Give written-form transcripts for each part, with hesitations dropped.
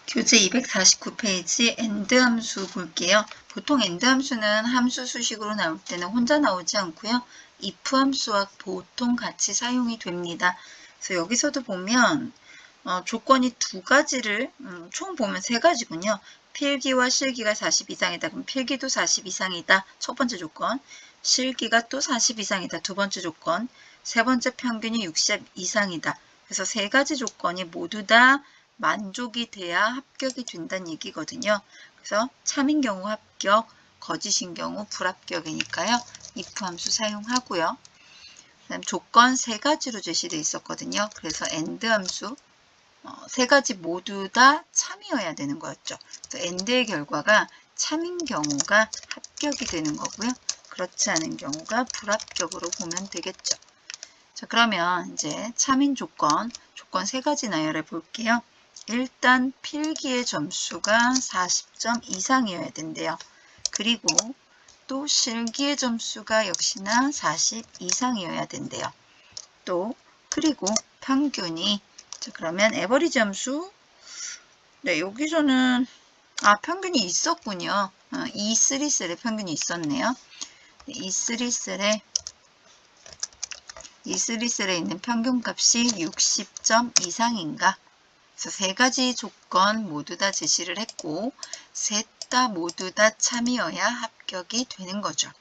교재 249페이지 AND 함수 볼게요. 보통 AND 함수는 함수 수식으로 나올 때는 혼자 나오지 않고요. if 함수와 보통 같이 사용이 됩니다. 그래서 여기서도 보면 조건이 두 가지를 총 보면 세 가지군요. 필기와 실기가 40 이상이다. 그럼 필기도 40 이상이다. 첫 번째 조건. 실기가 또 40 이상이다. 두 번째 조건. 세 번째 평균이 60 이상이다. 그래서 세 가지 조건이 모두 다 만족이 돼야 합격이 된다는 얘기거든요. 그래서 참인 경우 합격, 거짓인 경우 불합격이니까요. if 함수 사용하고요. 그다음 조건 세 가지로 제시되어 있었거든요. 그래서 AND 함수 세 가지 모두 다 참이어야 되는 거였죠. 그래서 AND의 결과가 참인 경우가 합격이 되는 거고요. 그렇지 않은 경우가 불합격으로 보면 되겠죠. 자, 그러면 이제 참인 조건 세 가지 나열해 볼게요. 일단 필기의 점수가 40점 이상이어야 된대요. 그리고 또 실기의 점수가 역시나 40 이상이어야 된대요. 또 그리고 평균이 자, 그러면 에버리지 점수 네, 여기서는 평균이 있었군요. E3셀에 평균이 있었네요. E3셀에 있는 평균값이 60점 이상인가? 그래서 세 가지 조건 모두 다 제시를 했고 셋 다 모두 다 참이어야 합격이 되는 거죠.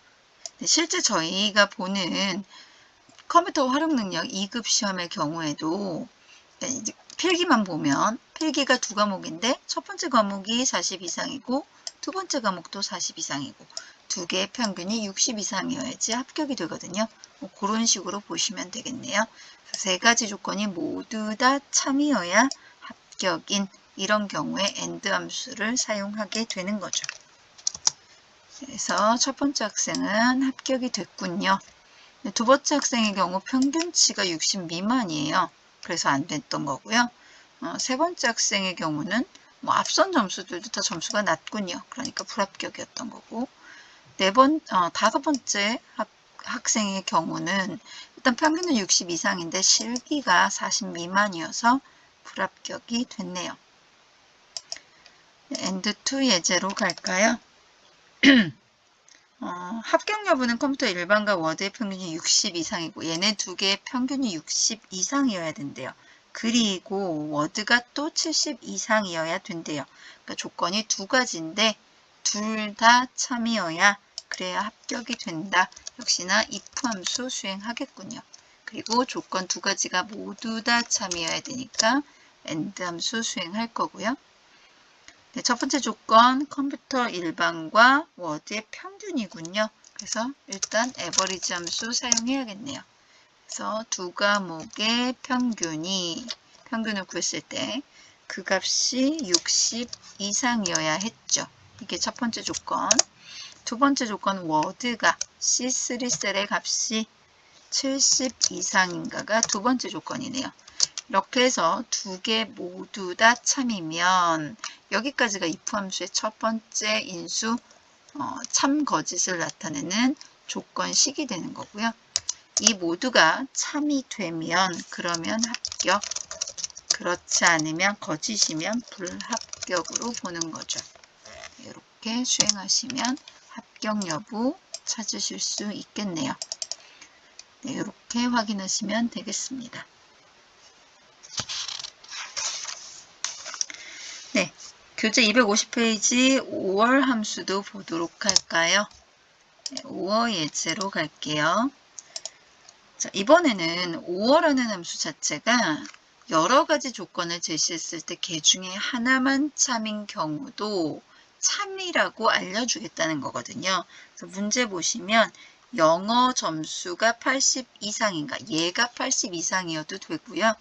실제 저희가 보는 컴퓨터 활용 능력 2급 시험의 경우에도 이제 필기만 보면 필기가 두 과목인데 첫 번째 과목이 40 이상이고 두 번째 과목도 40 이상이고 두 개의 평균이 60 이상이어야지 합격이 되거든요. 그런 식으로 보시면 되겠네요. 세 가지 조건이 모두 다 참이어야 합격인 이런 경우에 AND 함수를 사용하게 되는 거죠. 그래서 첫 번째 학생은 합격이 됐군요. 두 번째 학생의 경우 평균치가 60 미만이에요. 그래서 안 됐던 거고요. 세 번째 학생의 경우는 앞선 점수들도 다 점수가 낮군요. 그러니까 불합격이었던 거고 다섯 번째 학생의 경우는 일단 평균은 60 이상인데 실기가 40 미만이어서 불합격이 됐네요. AND2 예제로 갈까요? 합격 여부는 컴퓨터 일반과 워드의 평균이 60 이상이고 얘네 두 개의 평균이 60 이상이어야 된대요. 그리고 워드가 또 70 이상이어야 된대요. 그러니까 조건이 두 가지인데 둘 다 참이어야 그래야 합격이 된다. 역시나 if 함수 수행하겠군요. 그리고 조건 두 가지가 모두 다 참이어야 되니까 AND 함수 수행할 거고요. 네, 첫 번째 조건 컴퓨터 일반과 워드의 평균이군요. 그래서 일단 에버리지 함수 사용해야겠네요. 그래서 두 과목의 평균을 구했을 때 그 값이 60 이상이어야 했죠. 이게 첫 번째 조건. 두 번째 조건 워드가 C3셀의 값이 70 이상인가가 두 번째 조건이네요. 이렇게 해서 두 개 모두 다 참이면 여기까지가 if 함수의 첫 번째 인수 참 거짓을 나타내는 조건식이 되는 거고요. 이 모두가 참이 되면 그러면 합격, 그렇지 않으면 거짓이면 불합격으로 보는 거죠. 이렇게 수행하시면 합격 여부 찾으실 수 있겠네요. 네, 이렇게 확인하시면 되겠습니다. 네, 교재 250페이지 5월 함수도 보도록 할까요? 네, 5월 예제로 갈게요. 자, 이번에는 5월이라는 함수 자체가 여러 가지 조건을 제시했을 때 그 중에 하나만 참인 경우도 참이라고 알려주겠다는 거거든요. 그래서 문제 보시면 영어 점수가 80 이상인가? 얘가 80 이상이어도 되고요.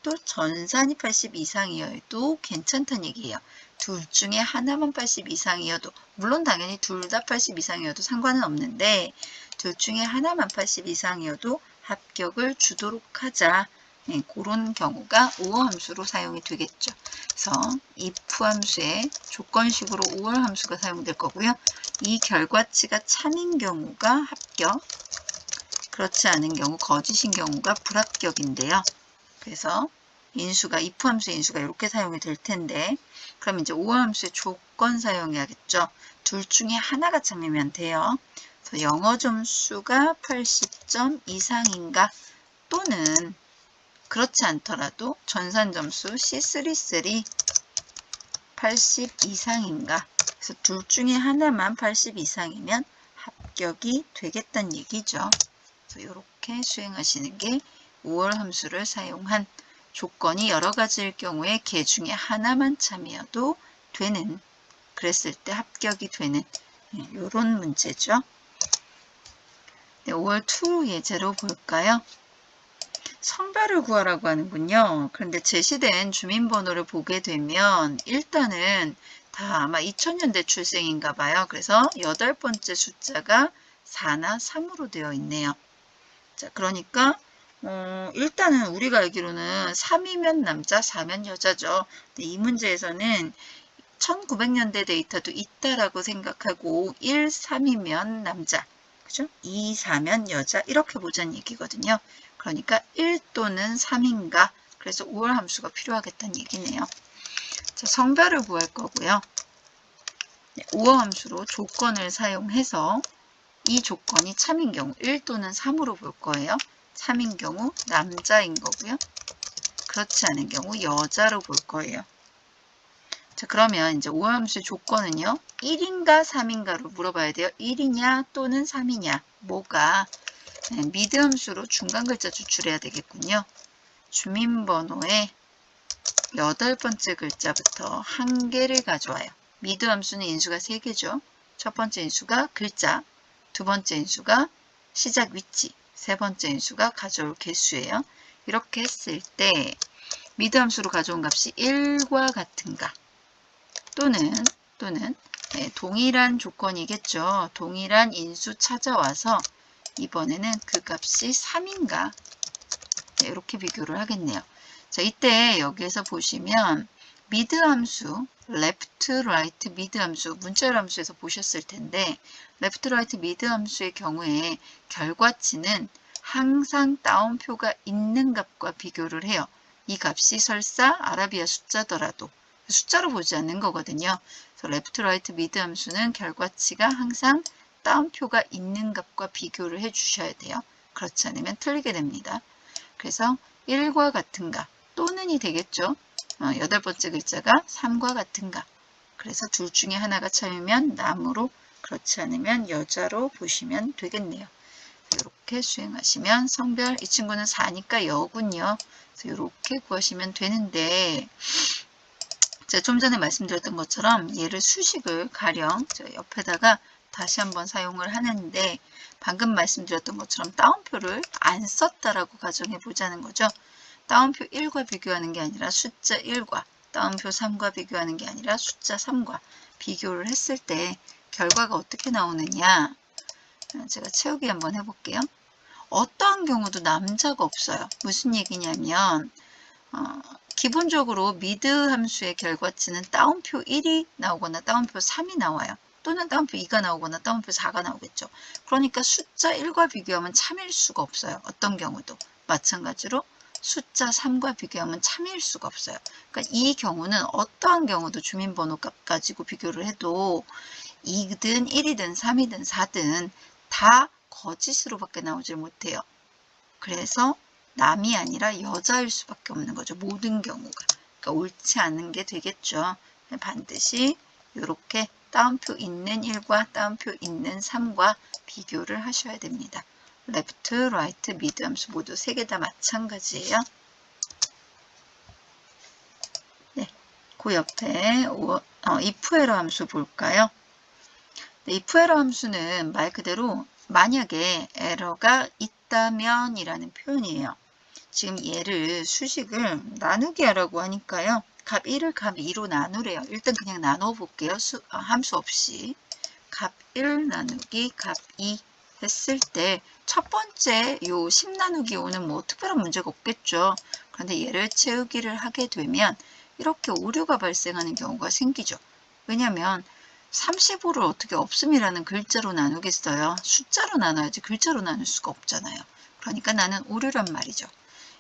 또 전산이 80 이상이어도 괜찮다는 얘기예요. 둘 중에 하나만 80 이상이어도 물론 당연히 둘 다 80 이상이어도 상관은 없는데 둘 중에 하나만 80 이상이어도 합격을 주도록 하자. 네, 그런 경우가 5월 함수로 사용이 되겠죠. 그래서 if 함수의 조건식으로 5월 함수가 사용될 거고요. 이 결과치가 참인 경우가 합격, 그렇지 않은 경우 거짓인 경우가 불합격인데요. 그래서 인수가 if 함수의 인수가 이렇게 사용이 될 텐데 그럼 이제 or 함수의 조건 사용해야겠죠. 둘 중에 하나가 참이면 돼요. 그래서 영어 점수가 80점 이상인가 또는 그렇지 않더라도 전산 점수 C33 80 이상인가. 그래서 둘 중에 하나만 80 이상이면 합격이 되겠다는 얘기죠. 그래서 이렇게 수행하시는 게 5월 함수를 사용한 조건이 여러 가지일 경우에 개 중에 하나만 참이어도 되는, 그랬을 때 합격이 되는 이런 문제죠. 네, 5월 2 예제로 볼까요? 성별을 구하라고 하는군요. 그런데 제시된 주민번호를 보게 되면 일단은 다 아마 2000년대 출생인가 봐요. 그래서 8번째 숫자가 4나 3으로 되어 있네요. 자, 그러니까 일단은 우리가 알기로는 3이면 남자, 4면 여자죠. 이 문제에서는 1900년대 데이터도 있다라고 생각하고 1, 3이면 남자, 그죠? 2, 4면 여자 이렇게 보자는 얘기거든요. 그러니까 1 또는 3인가. 그래서 5월 함수가 필요하겠다는 얘기네요. 자, 성별을 구할 거고요. 5월 함수로 조건을 사용해서 이 조건이 참인 경우 1 또는 3으로 볼 거예요. 3인 경우 남자인 거고요. 그렇지 않은 경우 여자로 볼 거예요. 자, 그러면 이제 5월 함수의 조건은요. 1인가 3인가로 물어봐야 돼요. 1이냐 또는 3이냐. 뭐가? 네, 미드 함수로 중간 글자 추출해야 되겠군요. 주민번호의 8번째 글자부터 한 개를 가져와요. 미드 함수는 인수가 3개죠. 첫 번째 인수가 글자, 두 번째 인수가 시작 위치, 세 번째 인수가 가져올 개수예요. 이렇게 했을 때 미드 함수로 가져온 값이 1과 같은가 또는 네, 동일한 조건이겠죠. 동일한 인수 찾아와서 이번에는 그 값이 3인가 네, 이렇게 비교를 하겠네요. 자, 이때 여기에서 보시면 미드 함수, left, right, mid 함수, 문자열 함수에서 보셨을 텐데 left, right, mid 함수의 경우에 결과치는 항상 따옴표가 있는 값과 비교를 해요. 이 값이 설사 아라비아 숫자더라도 숫자로 보지 않는 거거든요. 그래서 left, right, mid 함수는 결과치가 항상 따옴표가 있는 값과 비교를 해주셔야 돼요. 그렇지 않으면 틀리게 됩니다. 그래서 1과 같은가 또는이 되겠죠. 8번째 글자가 3과 같은가. 그래서 둘 중에 하나가 참이면 남으로, 그렇지 않으면 여자로 보시면 되겠네요. 이렇게 수행하시면 성별, 이 친구는 4니까 여군요. 그래서 이렇게 구하시면 되는데 제가 좀 전에 말씀드렸던 것처럼 얘를 수식을 가령 옆에다가 다시 한번 사용을 하는데 방금 말씀드렸던 것처럼 따옴표를 안 썼다라고 가정해 보자는 거죠. 따옴표 1과 비교하는 게 아니라 숫자 1과, 따옴표 3과 비교하는 게 아니라 숫자 3과 비교를 했을 때 결과가 어떻게 나오느냐. 제가 채우기 한번 해볼게요. 어떠한 경우도 남자가 없어요. 무슨 얘기냐면 기본적으로 미드 함수의 결과치는 따옴표 1이 나오거나 따옴표 3이 나와요. 또는 따옴표 2가 나오거나 따옴표 4가 나오겠죠. 그러니까 숫자 1과 비교하면 참일 수가 없어요. 어떤 경우도. 마찬가지로 숫자 3과 비교하면 참일 수가 없어요. 그러니까 이 경우는 어떠한 경우도 주민번호 값 가지고 비교를 해도 2든 1이든 3이든 4든 다 거짓으로밖에 나오질 못해요. 그래서 남이 아니라 여자일 수밖에 없는 거죠. 모든 경우가. 그러니까 옳지 않은 게 되겠죠. 반드시 이렇게 따옴표 있는 1과 따옴표 있는 3과 비교를 하셔야 됩니다. left, right, mid 함수 모두 3개 다 마찬가지예요. 네, 그 옆에 if error 함수 볼까요? 네, if error 함수는 말 그대로 만약에 에러가 있다면 이라는 표현이에요. 지금 얘를 수식을 나누기 하라고 하니까요. 값 1을 값 2로 나누래요. 일단 그냥 나눠 볼게요. 함수 없이. 값 1 나누기 값 2 했을 때 첫 번째 요 10 나누기 5는 뭐 특별한 문제가 없겠죠. 그런데 얘를 채우기를 하게 되면 이렇게 오류가 발생하는 경우가 생기죠. 왜냐하면 35를 어떻게 없음이라는 글자로 나누겠어요. 숫자로 나눠야지 글자로 나눌 수가 없잖아요. 그러니까 나는 오류란 말이죠.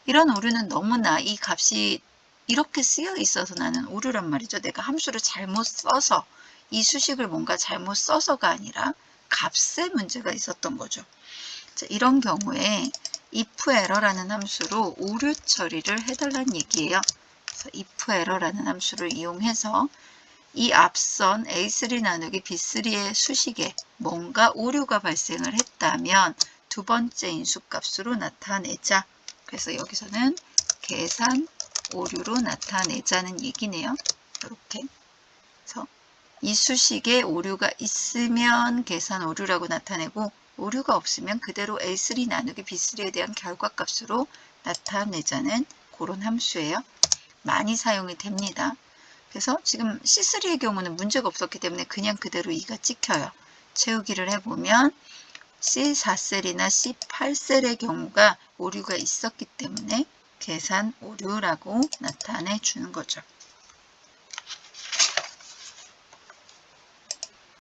이런 오류는 너무나 이 값이 이렇게 쓰여 있어서 나는 오류란 말이죠. 내가 함수를 잘못 써서 이 수식을 뭔가 잘못 써서가 아니라 값에 문제가 있었던 거죠. 자, 이런 경우에 if error라는 함수로 오류 처리를 해달라는 얘기예요. 그래서 if error라는 함수를 이용해서 이 앞선 A3 나누기 B3의 수식에 뭔가 오류가 발생을 했다면 두 번째 인수값으로 나타내자. 그래서 여기서는 계산 오류로 나타내자는 얘기네요. 이렇게. 그래서 이 수식에 오류가 있으면 계산 오류라고 나타내고 오류가 없으면 그대로 A3 나누기 B3에 대한 결과값으로 나타내자는 그런 함수예요. 많이 사용이 됩니다. 그래서 지금 C3의 경우는 문제가 없었기 때문에 그냥 그대로 2가 찍혀요. 채우기를 해보면 C4셀이나 C8셀의 경우가 오류가 있었기 때문에 계산 오류라고 나타내 주는 거죠.